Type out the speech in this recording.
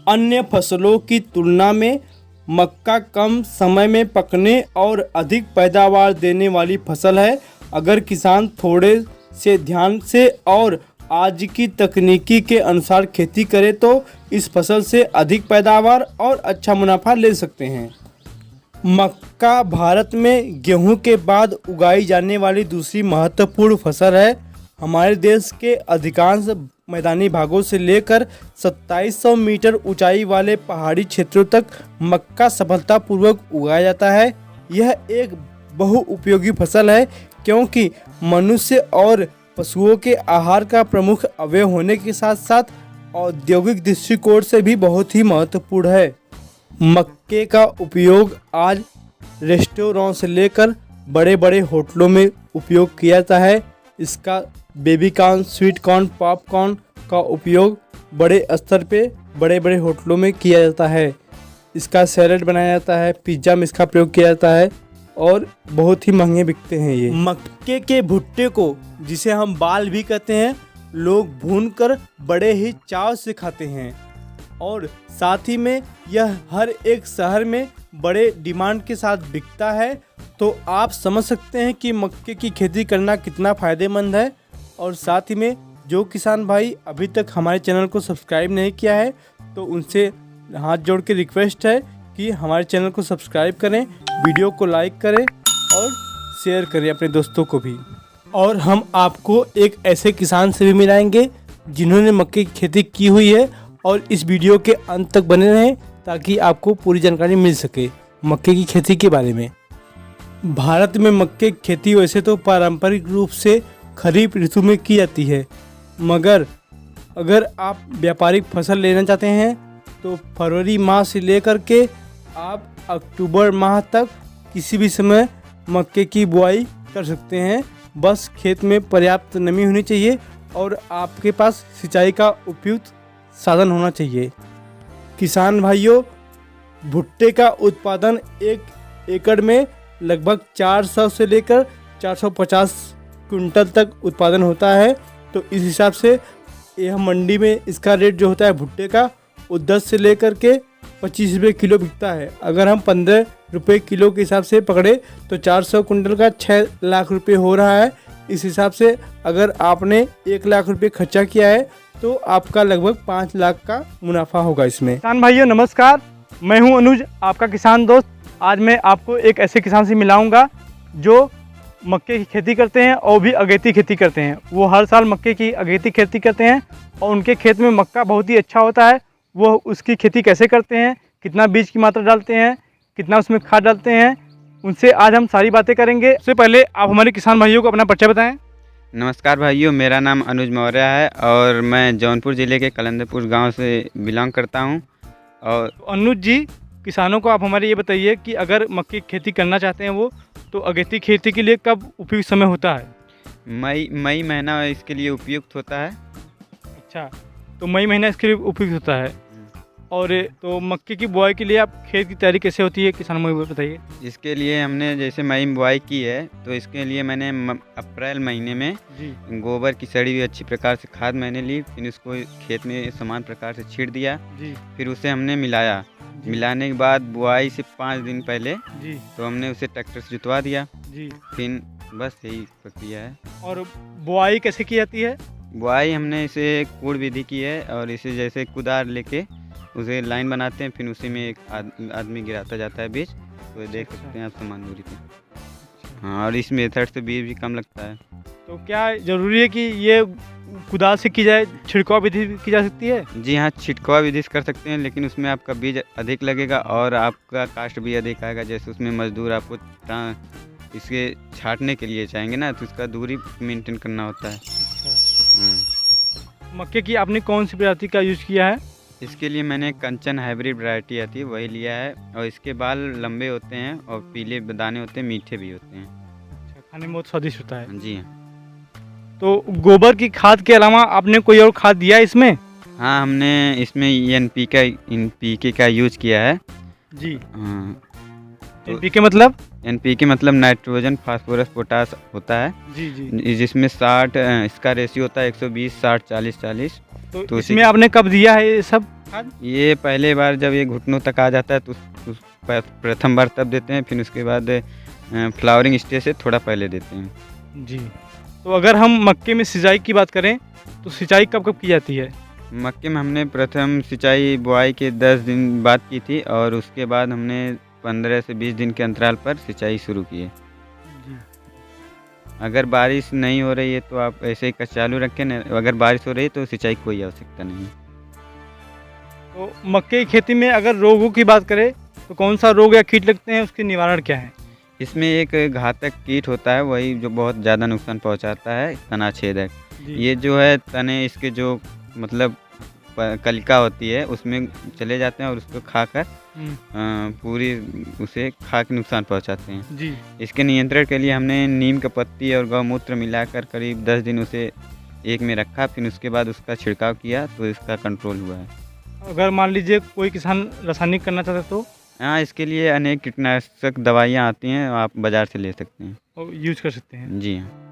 अन्य फसलों की तुलना में मक्का कम समय में पकने और अधिक पैदावार देने वाली फसल है। अगर किसान थोड़े से ध्यान से और आज की तकनीकी के अनुसार खेती करे तो इस फसल से अधिक पैदावार और अच्छा मुनाफा ले सकते हैं। मक्का भारत में गेहूं के बाद उगाई जाने वाली दूसरी महत्वपूर्ण फसल है। हमारे देश के अधिकांश मैदानी भागों से लेकर 2700 मीटर ऊंचाई वाले पहाड़ी क्षेत्रों तक मक्का सफलतापूर्वक उगाया जाता है। यह एक बहुउपयोगी फसल है क्योंकि मनुष्य और पशुओं के आहार का प्रमुख अवयव होने के साथ साथ औद्योगिक दृष्टिकोण से भी बहुत ही महत्वपूर्ण है। मक्के का उपयोग आज रेस्टोरेंट से लेकर बड़े बड़े होटलों में उपयोग किया जाता है। इसका baby corn, sweet corn, popcorn का उपयोग बड़े स्तर पे बड़े बड़े होटलों में किया जाता है। इसका सैलेड बनाया जाता है, पिज्ज़ा में इसका प्रयोग किया जाता है और बहुत ही महंगे बिकते हैं ये। मक्के के भुट्टे को, जिसे हम बाल भी कहते हैं, लोग भूनकर बड़े ही चाव से खाते हैं और साथ ही में यह हर एक शहर में बड़े डिमांड के साथ बिकता है। तो आप समझ सकते हैं कि मक्के की खेती करना कितना फ़ायदेमंद है। और साथ ही में जो किसान भाई अभी तक हमारे चैनल को सब्सक्राइब नहीं किया है तो उनसे हाथ जोड़ के रिक्वेस्ट है कि हमारे चैनल को सब्सक्राइब करें, वीडियो को लाइक करें और शेयर करें अपने दोस्तों को भी। और हम आपको एक ऐसे किसान से भी मिलाएंगे जिन्होंने मक्के की खेती की हुई है और इस वीडियो के अंत तक बने रहें ताकि आपको पूरी जानकारी मिल सके मक्के की खेती के बारे में। भारत में मक्के की खेती वैसे तो पारंपरिक रूप से खरीफ ऋतु में की जाती है, मगर अगर आप व्यापारिक फसल लेना चाहते हैं तो फरवरी माह से लेकर के आप अक्टूबर माह तक किसी भी समय मक्के की बुआई कर सकते हैं। बस खेत में पर्याप्त नमी होनी चाहिए और आपके पास सिंचाई का उपयुक्त साधन होना चाहिए। किसान भाइयों, भुट्टे का उत्पादन 1 एकड़ में लगभग 400 से लेकर 450 क्विंटल तक उत्पादन होता है। तो इस हिसाब से यह मंडी में इसका रेट जो होता है भुट्टे का वो 10 से लेकर के 25 रुपये किलो बिकता है। अगर हम 15 रुपये किलो के हिसाब से पकड़े तो 400 क्विंटल का 6 लाख रुपये हो रहा है। इस हिसाब से अगर आपने 1 लाख रुपये खर्चा किया है तो आपका लगभग 5 लाख का मुनाफा होगा इसमें। किसान भाइयों नमस्कार, मैं हूं अनुज, आपका किसान दोस्त। आज मैं आपको एक ऐसे किसान से मिलाऊंगा जो मक्के की खेती करते हैं और भी अगेती खेती करते हैं। वो हर साल मक्के की अगेती खेती करते हैं और उनके खेत में मक्का बहुत ही अच्छा होता है। वो उसकी खेती कैसे करते हैं, कितना बीज की मात्रा डालते हैं, कितना उसमें खाद डालते हैं, उनसे आज हम सारी बातें करेंगे। उससे पहले आप हमारे किसान भाइयों को अपना परिचय बताएं। नमस्कार भाइयों, मेरा नाम अनुज मौर्य है और मैं जौनपुर ज़िले के कलंदरपुर गांव से बिलोंग करता हूं। और अनुज जी, किसानों को आप हमारे ये बताइए कि अगर मक्के की खेती करना चाहते हैं वो तो अगेती खेती के लिए कब उपयुक्त समय होता है? मई महीना इसके लिए उपयुक्त होता है। अच्छा, तो मई महीना इसके लिए उपयुक्त होता है। और तो मक्के की बुआई के लिए आप खेत की तैयारी कैसे होती है, किसानों को बताइए। इसके लिए हमने जैसे मई में बुआई की है तो इसके लिए मैंने अप्रैल महीने में गोबर की सड़ी हुई अच्छी प्रकार से खाद मैंने ली, फिर उसको खेत में समान प्रकार से छींट दिया। फिर उसे हमने मिलाया। मिलाने के बाद बुआई से 5 दिन पहले तो हमने उसे ट्रैक्टर से जुतवा दिया। फिर बस यही प्रक्रिया है। और बुआई कैसे की जाती है? बुआई हमने इसे कूड़ विधि की है और इसे जैसे कुदार लेके उसे लाइन बनाते हैं, फिर उसी में एक आदमी गिराता जाता है बीज। तो देख सकते हैं आप समान दूरी पे। हाँ, और इस मेथड से बीज भी कम लगता है। तो क्या ज़रूरी है कि ये कुदाल से की जाए, छिड़काव विधि की जा सकती है? जी हाँ, छिड़काव विधि से कर सकते हैं, लेकिन उसमें आपका बीज अधिक लगेगा और आपका कास्ट भी अधिक आएगा। जैसे उसमें मजदूर आपको इसके छाटने के लिए चाहेंगे ना, तो उसका दूरी मेंटेन करना होता है। मक्के की आपने कौन सी प्रजाति का यूज़ किया है? इसके लिए मैंने कंचन हाइब्रिड वैरायटी आती है वही लिया है और इसके बाल लंबे होते हैं और पीले दाने होते हैं, मीठे भी होते हैं। अच्छा, खाने में बहुत स्वादिष्ट होता है। जी हाँ। तो गोबर की खाद के अलावा आपने कोई और खाद दिया है इसमें? हाँ, हमने इसमें एनपीके का यूज किया है। जी हाँ। एनपीके मतलब? एनपीके मतलब नाइट्रोजन फास्फोरस पोटास होता है, जी जी। जिसमें 60 इसका रेशियो होता है 120 60 40 40। तो उसी इसमें आपने कब दिया है ये सब खाद? ये पहले बार जब ये घुटनों तक आ जाता है तो प्रथम बार तब देते हैं, फिर उसके बाद फ्लावरिंग स्टेज से थोड़ा पहले देते हैं। जी। तो अगर हम मक्के में सिंचाई की बात करें तो सिंचाई कब कब की जाती है? मक्के में हमने प्रथम सिंचाई बुआई के 10 दिन बाद की थी और उसके बाद हमने 15 से 20 दिन के अंतराल पर सिंचाई शुरू की है। जी। अगर बारिश नहीं हो रही है तो आप ऐसे ही चालू रखें, अगर बारिश हो रही है तो सिंचाई की कोई आवश्यकता नहीं है। तो मक्के की खेती में अगर रोगों की बात करें तो कौन सा रोग या कीट लगते हैं, उसके निवारण क्या है? इसमें एक घातक कीट होता है, वही जो बहुत ज़्यादा नुकसान पहुंचाता है, तना छेदक। जी। ये जो है तने इसके जो मतलब कलिका होती है उसमें चले जाते हैं और उसको खाकर पूरी उसे खा के नुकसान पहुंचाते हैं। जी। इसके नियंत्रण के लिए हमने नीम का पत्ती और गौमूत्र मिलाकर करीब 10 दिन उसे एक में रखा, फिर उसके बाद उसका छिड़काव किया तो इसका कंट्रोल हुआ है। अगर मान लीजिए कोई किसान रासायनिक करना चाहता है तो हाँ, इसके लिए अनेक कीटनाशक दवाइयाँ आती हैं, आप बाज़ार से ले सकते हैं। यूज कर सकते हैं। जी हाँ।